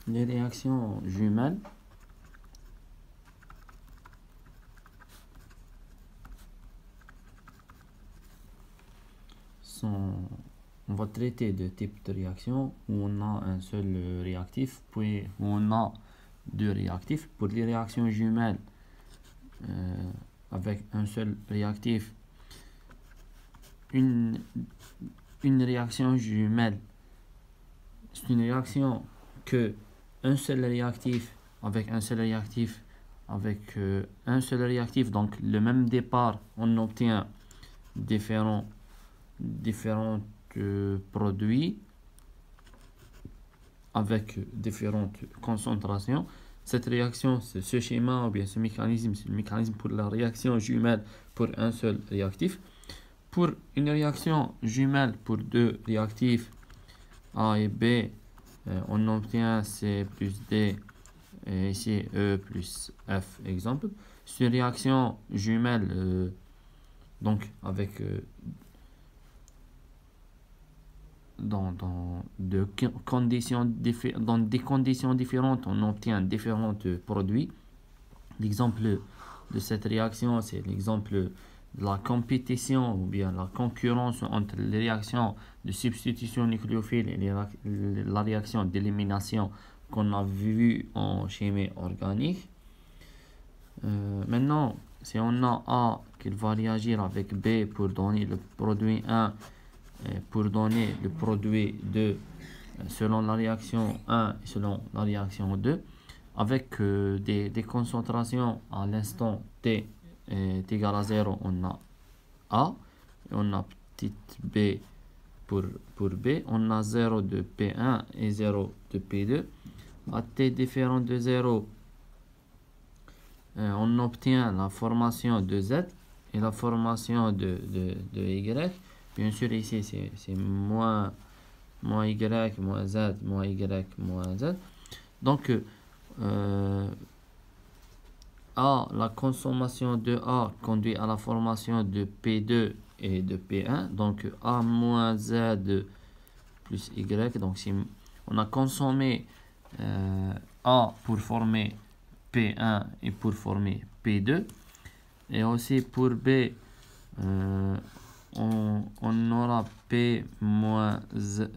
les réactions jumelles sont, on va traiter de type de réaction où on a un seul réactif, puis où on a deux réactifs. Pour les réactions jumelles avec un seul réactif, une réaction jumelle, c'est une réaction que un seul réactif avec un seul réactif avec un seul réactif, donc le même départ, on obtient différents produits avec différentes concentrations. Cette réaction, ce schéma ou bien ce mécanisme, c'est le mécanisme pour la réaction jumelle pour un seul réactif. Pour une réaction jumelle pour deux réactifs A et B, on obtient C plus D et ici E plus F, exemple. C'est une réaction jumelle donc avec dans des conditions différentes, on obtient différents produits. L'exemple de cette réaction, c'est l'exemple de la compétition ou bien la concurrence entre les réactions de substitution nucléophile et la réaction d'élimination qu'on a vu en chimie organique. Maintenant, si on a A qui va réagir avec B pour donner le produit 1 et pour donner le produit 2 selon la réaction 1 et selon la réaction 2, avec des concentrations à l'instant T est égal à 0, on a A, et on a petite b pour B, on a 0 de P1 et 0 de P2. À T différent de 0, on obtient la formation de Z et la formation de Y. Bien sûr, ici, c'est moins Y, moins Z, moins Y, moins Z. Donc, la consommation de A conduit à la formation de P2 et de P1. Donc, A moins Z plus Y. Donc, si on a consommé A pour former P1 et pour former P2. Et aussi pour B, on aura P moins Z,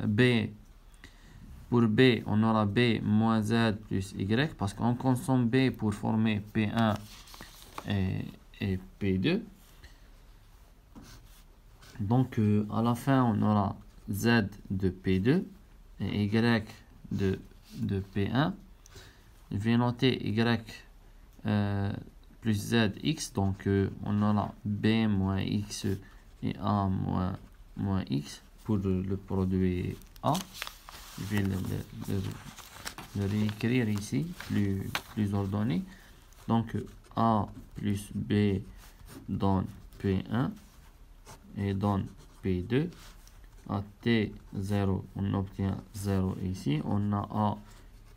B. Pour B, on aura B moins Z plus Y parce qu'on consomme B pour former P1 et P2. Donc, à la fin, on aura Z de P2 et Y de P1. Je vais noter Y plus ZX. Donc, on aura B moins X et A moins X pour le produit A. Je vais le réécrire ici, plus ordonné. Donc, A plus B donne P1 et donne P2. À T0, on obtient 0 ici. On a A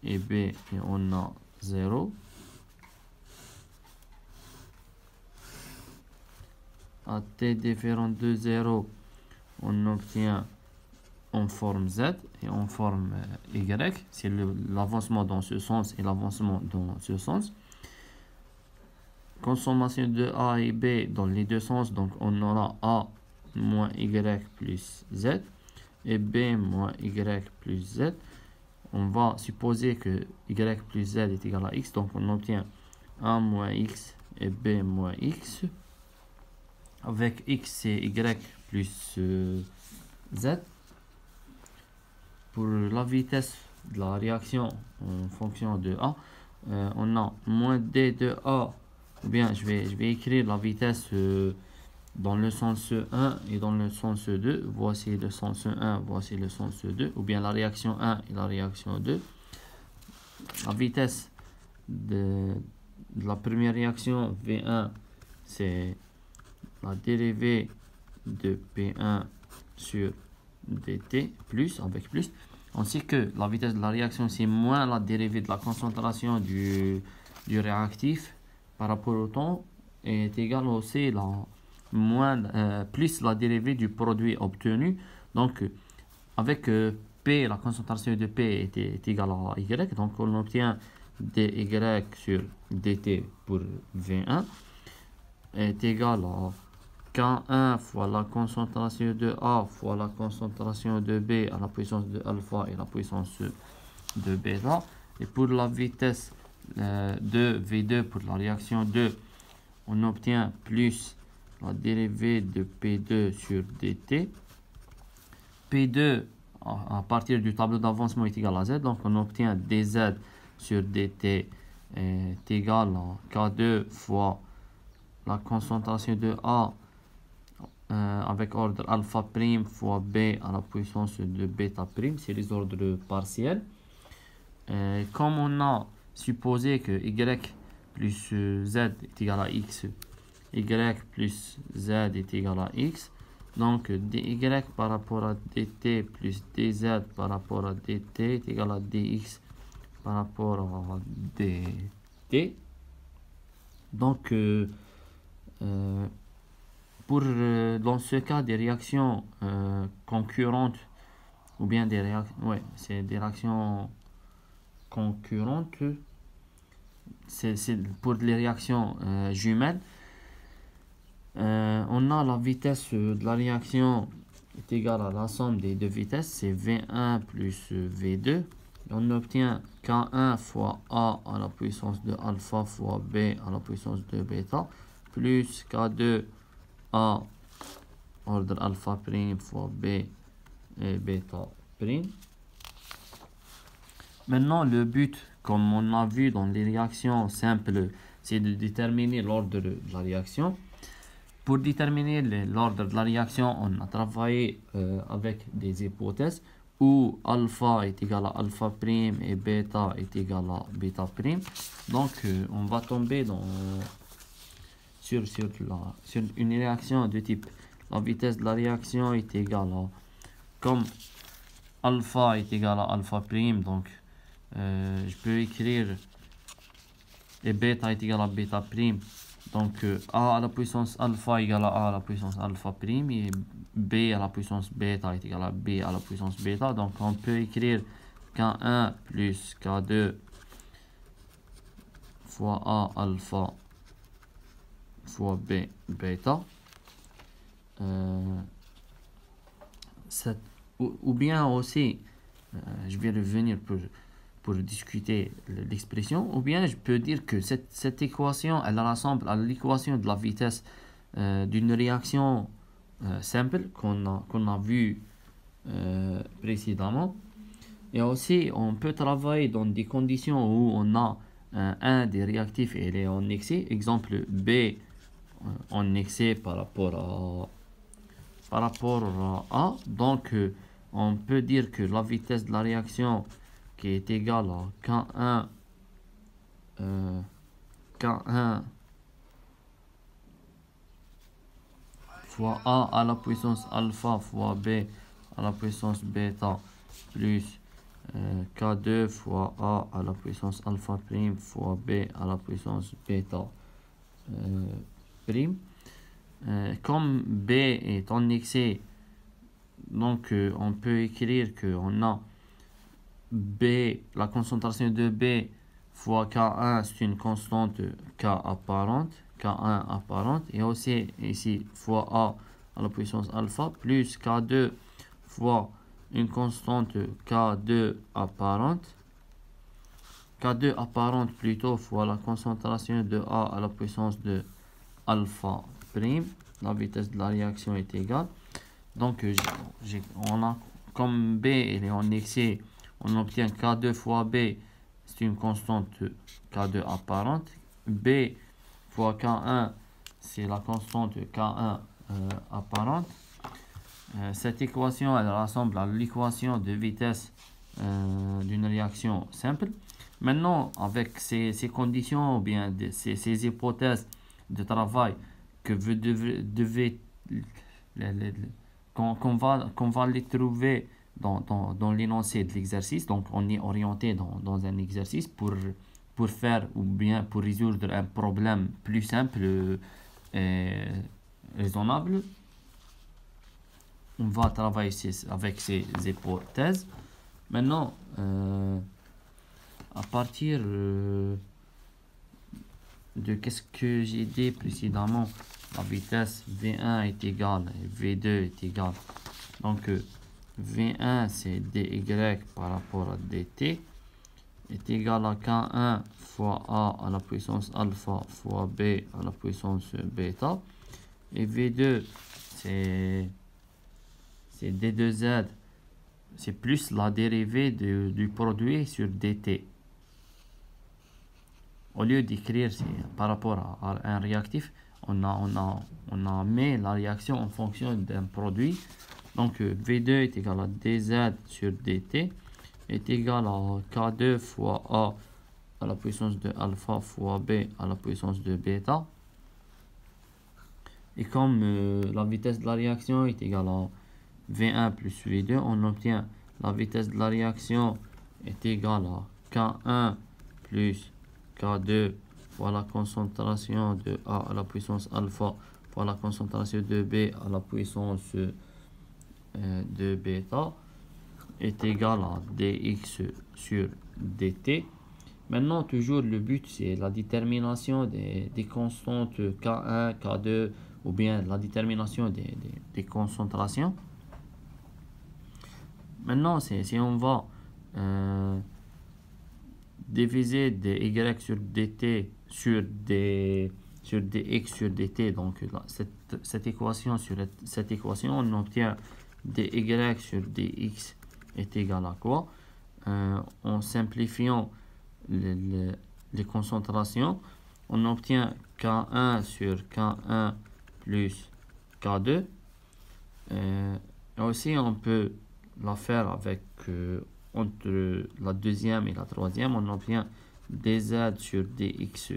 et B et on a 0. À T différent de 0, on obtient en forme Z et en forme Y. C'est l'avancement dans ce sens et l'avancement dans ce sens. Consommation de A et B dans les deux sens. Donc, on aura A moins Y plus Z et B moins Y plus Z. On va supposer que Y plus Z est égal à X. Donc, on obtient A moins X et B moins X. Avec X, c'est Y plus Z. Pour la vitesse de la réaction en fonction de A, on a moins D de A. Ou bien, je vais écrire la vitesse dans le sens 1 et dans le sens 2. Voici le sens 1, voici le sens 2. Ou bien la réaction 1 et la réaction 2. La vitesse de la première réaction, V1, c'est la dérivée de P1 sur dt, plus, avec plus. On sait que la vitesse de la réaction, c'est moins la dérivée de la concentration du réactif par rapport au temps, est égal aussi plus la dérivée du produit obtenu. Donc, avec P, la concentration de P est égale à Y, donc on obtient dy sur dt pour V1 est égal à K1 fois la concentration de A fois la concentration de B à la puissance de alpha et la puissance de bêta. Et pour la vitesse de V2 pour la réaction 2, on obtient plus la dérivée de P2 sur dt. P2 à partir du tableau d'avancement est égal à Z, donc on obtient dz sur dt est égal à K2 fois la concentration de A avec ordre alpha prime fois B à la puissance de bêta prime, c'est les ordres partiels. Comme on a supposé que Y plus Z est égal à X, Y plus Z est égal à X, donc dy par rapport à dt plus dz par rapport à dt est égal à dx par rapport à dt. Donc pour dans ce cas des réactions concurrentes ou bien des réactions, c'est des réactions concurrentes, c'est pour les réactions jumelles, on a la vitesse de la réaction est égale à la somme des deux vitesses, c'est V1 plus V2. Et on obtient K1 fois A à la puissance de alpha fois B à la puissance de bêta, plus K2 A ordre alpha prime fois B et bêta prime. Maintenant, le but, comme on a vu dans les réactions simples, c'est de déterminer l'ordre de la réaction. Pour déterminer l'ordre de la réaction, on a travaillé avec des hypothèses où alpha est égal à alpha prime et bêta est égal à bêta prime. Donc, on va tomber sur une réaction de type la vitesse de la réaction est égale à, comme alpha est égal à alpha prime, donc je peux écrire et bêta est égal à bêta prime. Donc A à la puissance alpha égale à A à la puissance alpha prime et B à la puissance bêta est égal à B à la puissance bêta. Donc on peut écrire K1 plus K2 fois A alpha fois B bêta. Ou bien aussi, je vais revenir pour discuter l'expression, ou bien je peux dire que cette équation, elle rassemble à l'équation de la vitesse d'une réaction simple qu'on a vu précédemment. Et aussi, on peut travailler dans des conditions où on a un des réactifs et il est en excès. Exemple B en excès par rapport à A. Donc, on peut dire que la vitesse de la réaction qui est égale à K1 fois A à la puissance alpha fois B à la puissance bêta plus K2 fois A à la puissance alpha prime fois B à la puissance bêta prime. Comme B est en excès, donc on peut écrire qu'on a B, la concentration de B fois K1, c'est une constante K apparente, K1 apparente, et aussi ici fois A à la puissance alpha, plus K2 fois une constante K2 apparente, K2 apparente plutôt fois la concentration de A à la puissance de alpha prime. La vitesse de la réaction est égale. Donc, on a, comme B elle est en excès, on obtient K2 fois B, c'est une constante K2 apparente. B fois K1, c'est la constante K1 apparente. Cette équation, elle rassemble à l'équation de vitesse d'une réaction simple. Maintenant, avec ces conditions ou bien ces hypothèses de travail que vous devez qu'on va les trouver dans l'énoncé de l'exercice. Donc on est orienté dans un exercice pour faire ou bien pour résoudre un problème plus simple et raisonnable. On va travailler avec ces hypothèses. Maintenant, à partir de qu'est-ce que j'ai dit précédemment, la vitesse V1 est égale et V2 est égale. Donc V1 c'est dy par rapport à dt est égal à K1 fois A à la puissance alpha fois B à la puissance bêta. Et V2 c'est D2Z, c'est plus la dérivée du produit sur dt. Au lieu d'écrire par rapport à un réactif, on a mis la réaction en fonction d'un produit. Donc V2 est égal à dz sur dt est égal à K2 fois A à la puissance de alpha fois B à la puissance de bêta. Et comme la vitesse de la réaction est égale à V1 plus V2, on obtient la vitesse de la réaction est égale à K1 plus K2 fois la concentration de A à la puissance alpha fois la concentration de B à la puissance de bêta est égal à dx sur dt. Maintenant, toujours le but c'est la détermination des constantes K1, K2 ou bien la détermination des concentrations. Maintenant, si on va diviser dy sur dt sur dx sur dt, donc là, cette équation, sur cette équation, on obtient dy sur dx est égal à quoi? En simplifiant les concentrations, on obtient K1 sur K1 plus K2. Et aussi, on peut la faire avec entre la deuxième et la troisième, on obtient dz sur dx.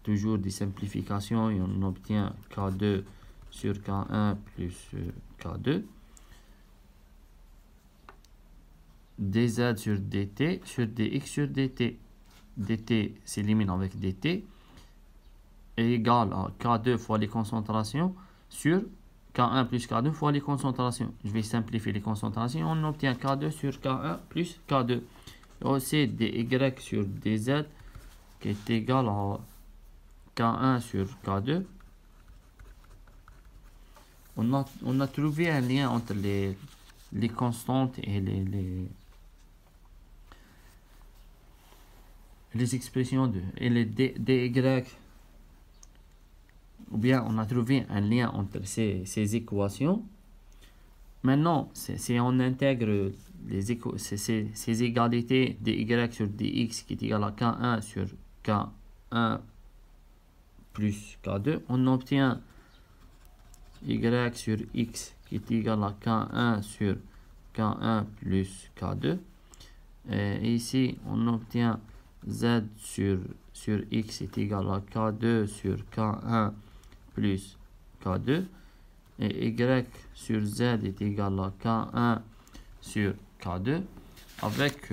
Toujours des simplifications et on obtient K2 sur K1 plus K2. dz sur dt sur dx sur dt. dt s'élimine avec dt est égal à K2 fois les concentrations sur K1 plus K2 fois les concentrations. Je vais simplifier les concentrations. On obtient K2 sur K1 plus K2. Et aussi dy sur dz qui est égal à K1 sur K2. On a trouvé un lien entre les constantes et les expressions et les dy, ou bien on a trouvé un lien entre ces équations. Maintenant, si on intègre ces égalités dy sur dx qui est égal à K1 sur K1 plus K2, on obtient y sur x qui est égal à K1 sur K1 plus K2. Et ici, on obtient z sur x est égal à K2 sur K1 plus K2. Et y sur z est égal à K1 sur K2. Avec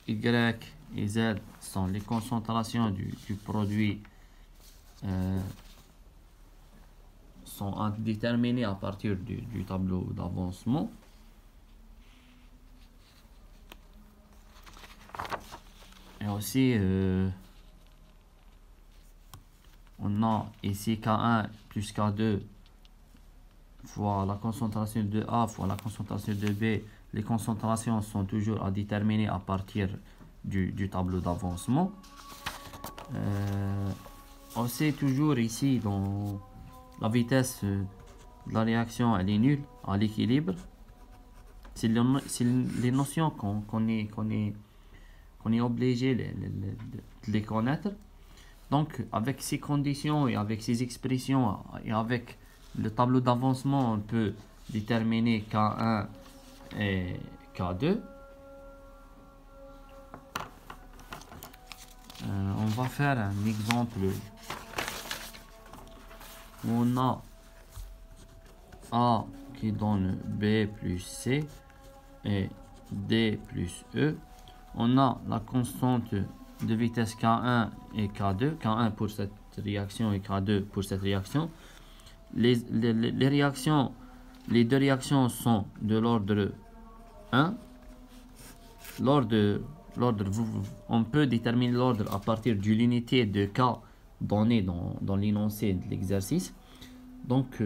y et z sont les concentrations du produit sont déterminées à partir du tableau d'avancement. Et aussi, on a ici K1 plus K2 fois la concentration de A fois la concentration de B. Les concentrations sont toujours à déterminer à partir du tableau d'avancement. On sait toujours ici dans la vitesse de la réaction, elle est nulle à l'équilibre. C'est les notions qu'on est obligé de les connaître. Donc avec ces conditions et avec ces expressions et avec le tableau d'avancement, on peut déterminer K1 et K2. On va faire un exemple où on a A qui donne B plus C et D plus E. On a la constante de vitesse K1 et K2, K1 pour cette réaction et K2 pour cette réaction. Les deux réactions sont de l'ordre 1 on peut déterminer l'ordre à partir de l'unité de cas donnée dans l'énoncé de l'exercice. Donc,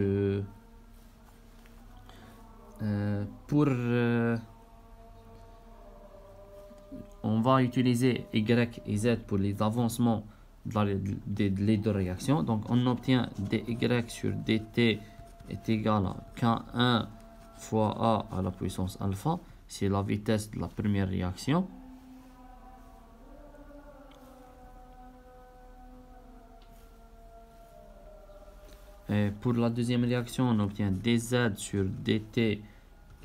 on va utiliser Y et Z pour les avancements les deux réactions. Donc, on obtient dy sur dt est égal à K1 fois A à la puissance alpha. C'est la vitesse de la première réaction. Et pour la deuxième réaction, on obtient dz sur dt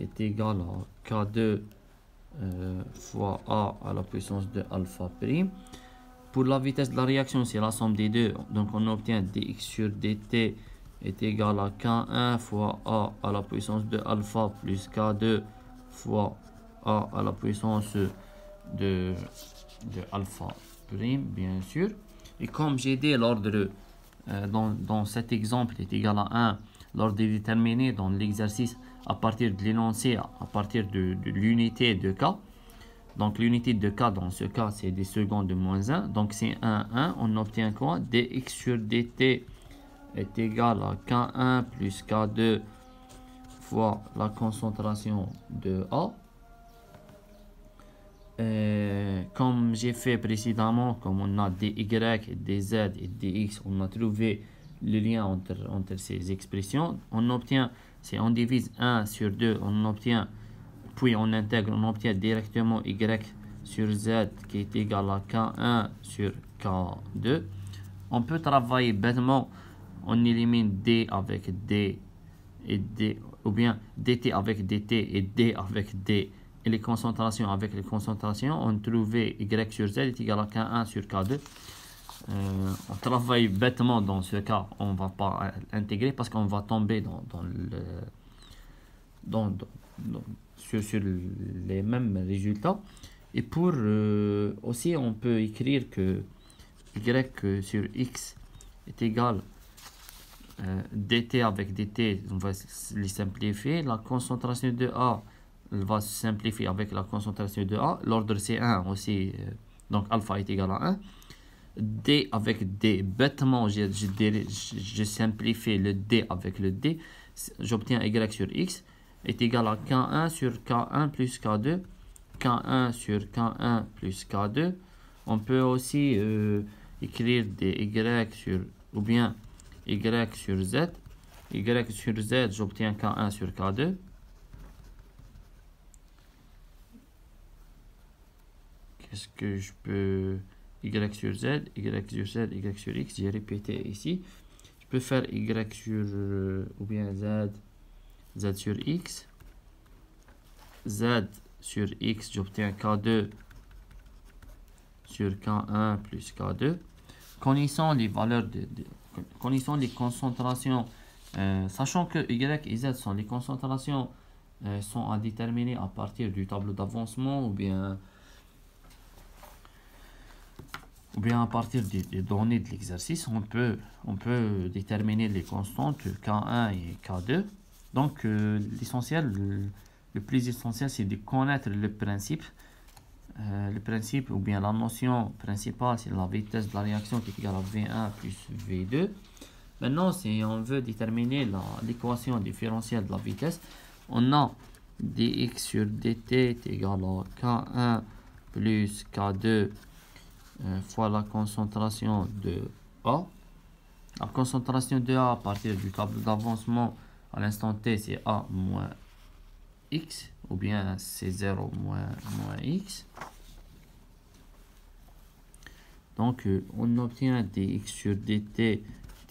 est égal à K2 fois A à la puissance de alpha prime. Pour la vitesse de la réaction, c'est la somme des deux. Donc, on obtient dx sur dt est égal à K1 fois A à la puissance de alpha plus K2 fois A à la puissance de alpha prime, bien sûr. Et comme j'ai dit, l'ordre dans cet exemple est égal à 1, l'ordre est déterminé dans l'exercice à partir de l'énoncé, à partir de l'unité de K. Donc l'unité de K dans ce cas, c'est des secondes de moins 1. Donc c'est 1. On obtient quoi? Dx sur dt est égal à K1 plus K2 fois la concentration de A. Et comme j'ai fait précédemment, comme on a dy, dz et dx, on a trouvé le lien entre ces expressions. On obtient, si on divise 1 sur 2, on obtient, puis on intègre, on obtient directement y sur z qui est égal à K1 sur K2. On peut travailler bêtement, on élimine d avec d et d, ou bien dt avec dt et d avec d. Et les concentrations avec les concentrations, on trouvait y sur z est égal à K1 sur K2. On travaille bêtement dans ce cas, on ne va pas intégrer parce qu'on va tomber sur les mêmes résultats. Et pour aussi, on peut écrire que y sur x est égal dt avec dt, on va les simplifier. La concentration de A va se simplifier avec la concentration de A. L'ordre c'est 1 aussi, donc alpha est égal à 1. D avec D, bêtement, je simplifie le D avec le D. J'obtiens Y sur X est égal à K1 sur K1 plus K2. K1 sur K1 plus K2. On peut aussi écrire des Y sur, ou bien Y sur Z. Y sur Z, j'obtiens K1 sur K2. Qu'est-ce que je peux... Y sur Z, Y sur Z, Y sur X, j'ai répété ici. Je peux faire Y sur, ou bien Z sur X. Z sur X, j'obtiens K2 sur K1 plus K2. Connaissant les valeurs, connaissant les concentrations, sachant que Y et Z sont les concentrations, sont à déterminer à partir du tableau d'avancement ou bien à partir des données de l'exercice, on peut déterminer les constantes K1 et K2. Donc, l'essentiel, le plus essentiel, c'est de connaître le principe. Le principe ou bien la notion principale, c'est la vitesse de la réaction qui est égale à V1 plus V2. Maintenant, si on veut déterminer l'équation différentielle de la vitesse, on a dx sur dt est égal à K1 plus K2 fois la concentration de A. La concentration de A à partir du tableau d'avancement à l'instant T, c'est A moins X, ou bien C0 moins X. Donc, on obtient dx sur dt est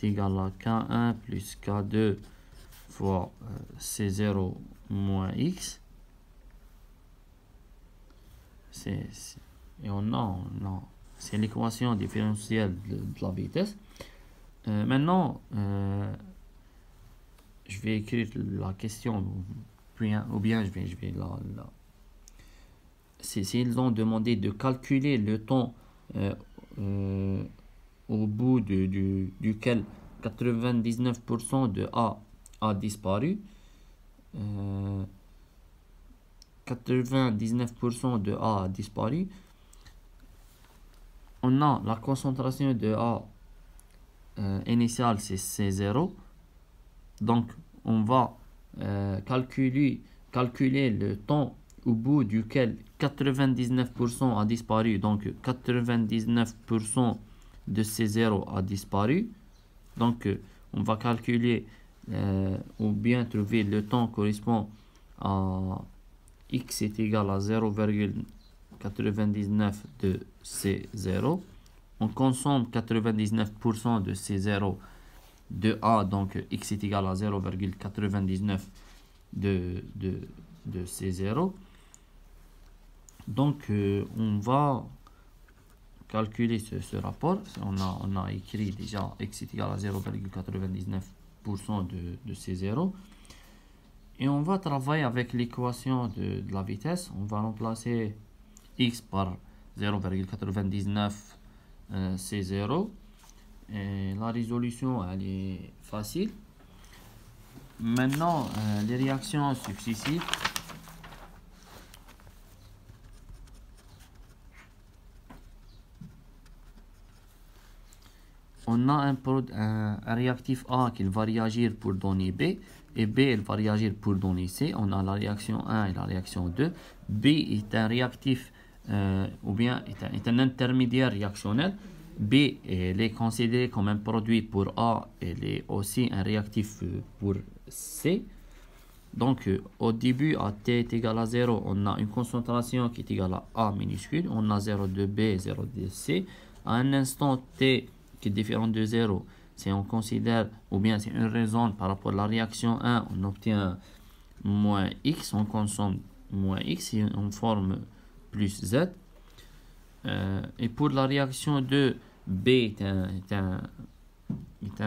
égal à K1 plus K2 fois C0 moins X. Et on a c'est l'équation différentielle de la vitesse. Maintenant, je vais écrire la question, ou bien je vais s'ils ont demandé de calculer le temps au bout duquel 99% de A a disparu, 99% de A a disparu. On a la concentration de A initiale, c'est C0. Donc, on va calculer le temps au bout duquel 99% a disparu. Donc, 99% de C0 a disparu. Donc, on va calculer ou bien trouver le temps correspond à x est égal à 0,99 de C0. On consomme 99% de C0 de A, donc x est égal à 0,99 de C0. Donc, on va calculer ce rapport. On a écrit déjà x est égal à 0,99% de C0. Et on va travailler avec l'équation de la vitesse. On va remplacer x par 0,99 C0. Et la résolution, elle est facile. Maintenant, les réactions successives. On a un réactif A qui va réagir pour donner B, et B il va réagir pour donner C. On a la réaction 1 et la réaction 2. B est un réactif ou bien est un intermédiaire réactionnel. B elle est considérée comme un produit pour A, elle est aussi un réactif pour C. Donc au début, à T est égal à 0, on a une concentration qui est égale à A minuscule. On a 0 de B, 0 de C. À un instant T qui est différent de 0, si on considère, ou bien c'est une raison par rapport à la réaction 1, on obtient moins X, on consomme moins X et on forme plus Z. Et pour la réaction 2, B est un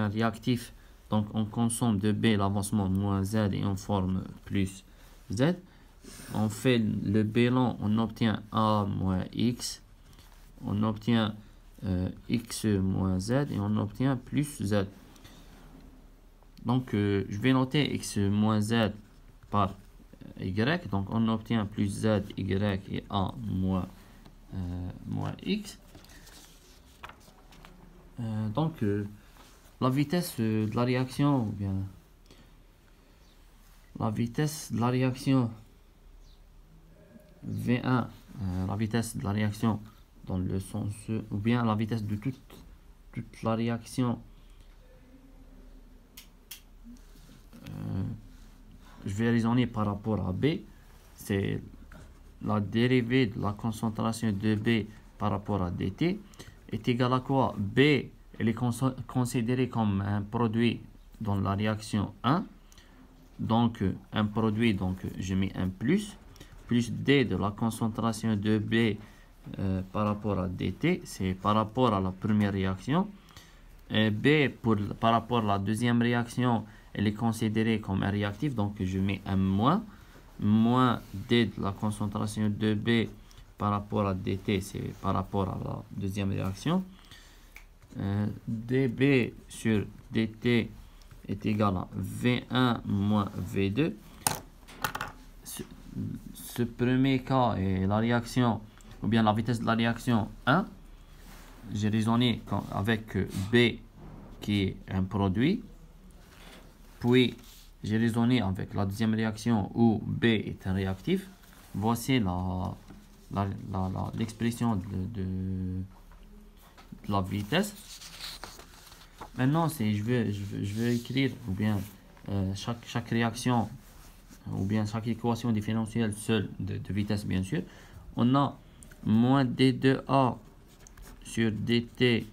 réactif, donc on consomme de B l'avancement moins Z et on forme plus Z. On fait le bilan, on obtient A moins X, on obtient X moins Z et on obtient plus Z. Donc je vais noter X moins Z par Y, donc on obtient plus Z, Y et A moins X. Donc la vitesse de la réaction, ou bien la vitesse de la réaction V1, la vitesse de la réaction dans le sens, ou bien la vitesse de toute la réaction, je vais raisonner par rapport à B, c'est la dérivée de la concentration de B par rapport à dt est égale à quoi? B elle est considérée comme un produit dans la réaction 1, donc un produit, donc je mets un plus D de la concentration de B par rapport à dt, c'est par rapport à la première réaction. Et B par rapport à la deuxième réaction, elle est considérée comme un réactif, donc je mets un moins D de la concentration de B par rapport à dt, c'est par rapport à la deuxième réaction. dB sur dt est égal à V1 moins V2. Ce premier cas est la réaction, ou bien la vitesse de la réaction 1. J'ai raisonné avec B qui est un produit. Puis j'ai raisonné avec la deuxième réaction où B est un réactif. Voici l'expression de la vitesse. Maintenant, je vais écrire ou bien chaque réaction ou bien chaque équation différentielle seule de vitesse, bien sûr. On a moins d2a sur dt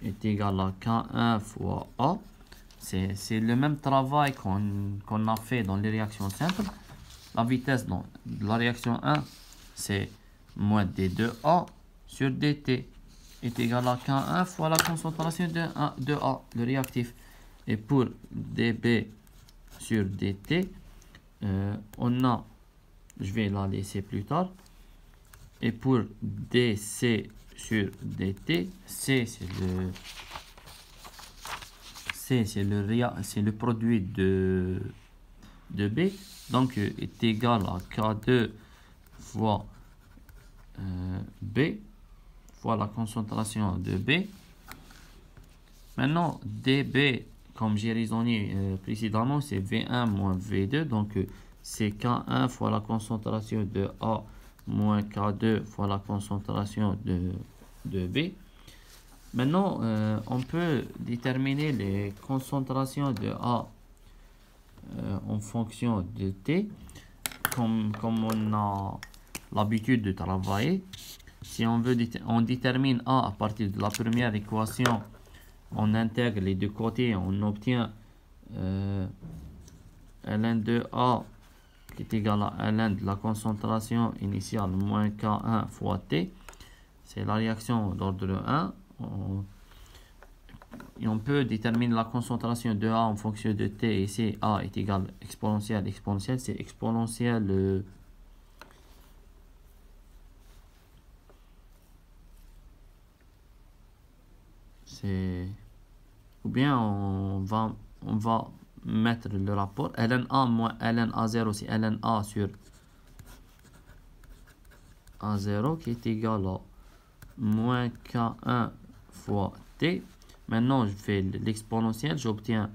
est égal à k1 fois a. C'est le même travail qu'on a fait dans les réactions simples. La vitesse de la réaction 1, c'est moins d2a sur dt est égal à K1 fois la concentration de A, le réactif. Et pour dB sur dt, on a, je vais la laisser plus tard. Et pour dC sur dt, C c'est le produit de B, donc est égal à K2 fois B fois la concentration de B. Maintenant, dB, comme j'ai raisonné précédemment, c'est V1 moins V2. Donc, c'est K1 fois la concentration de A moins K2 fois la concentration de B. Maintenant, on peut déterminer les concentrations de A en fonction de T, comme on a l'habitude de travailler. Si on veut, on détermine A à partir de la première équation, on intègre les deux côtés, on obtient ln de A qui est égal à ln de la concentration initiale moins K1 fois T. C'est la réaction d'ordre 1. Et on peut déterminer la concentration de A en fonction de T. Ici, A est égal à exponentielle. Exponentielle, c'est exponentielle. Ou bien on va mettre le rapport ln A moins ln A0, c'est ln A sur A0 qui est égal à moins K1 fois T. Maintenant, je fais l'exponentielle, j'obtiens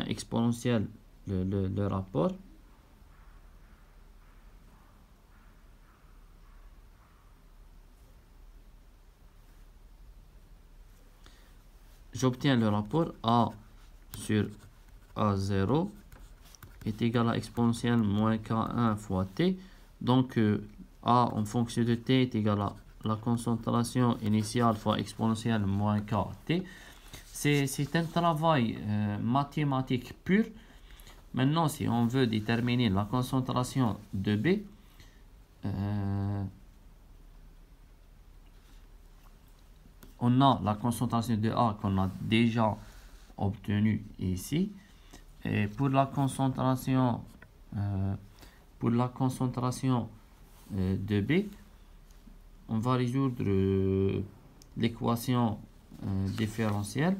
exponentielle le rapport. J'obtiens le rapport A sur A0 est égal à exponentielle moins K1 fois T. Donc, A en fonction de T est égal à la concentration initiale fois exponentielle moins KT. C'est un travail mathématique pur. Maintenant, si on veut déterminer la concentration de B, on a la concentration de A qu'on a déjà obtenue ici. Et pour la concentration de B, on va résoudre l'équation différentielle.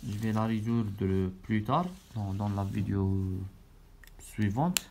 Je vais la résoudre plus tard dans la vidéo suivante.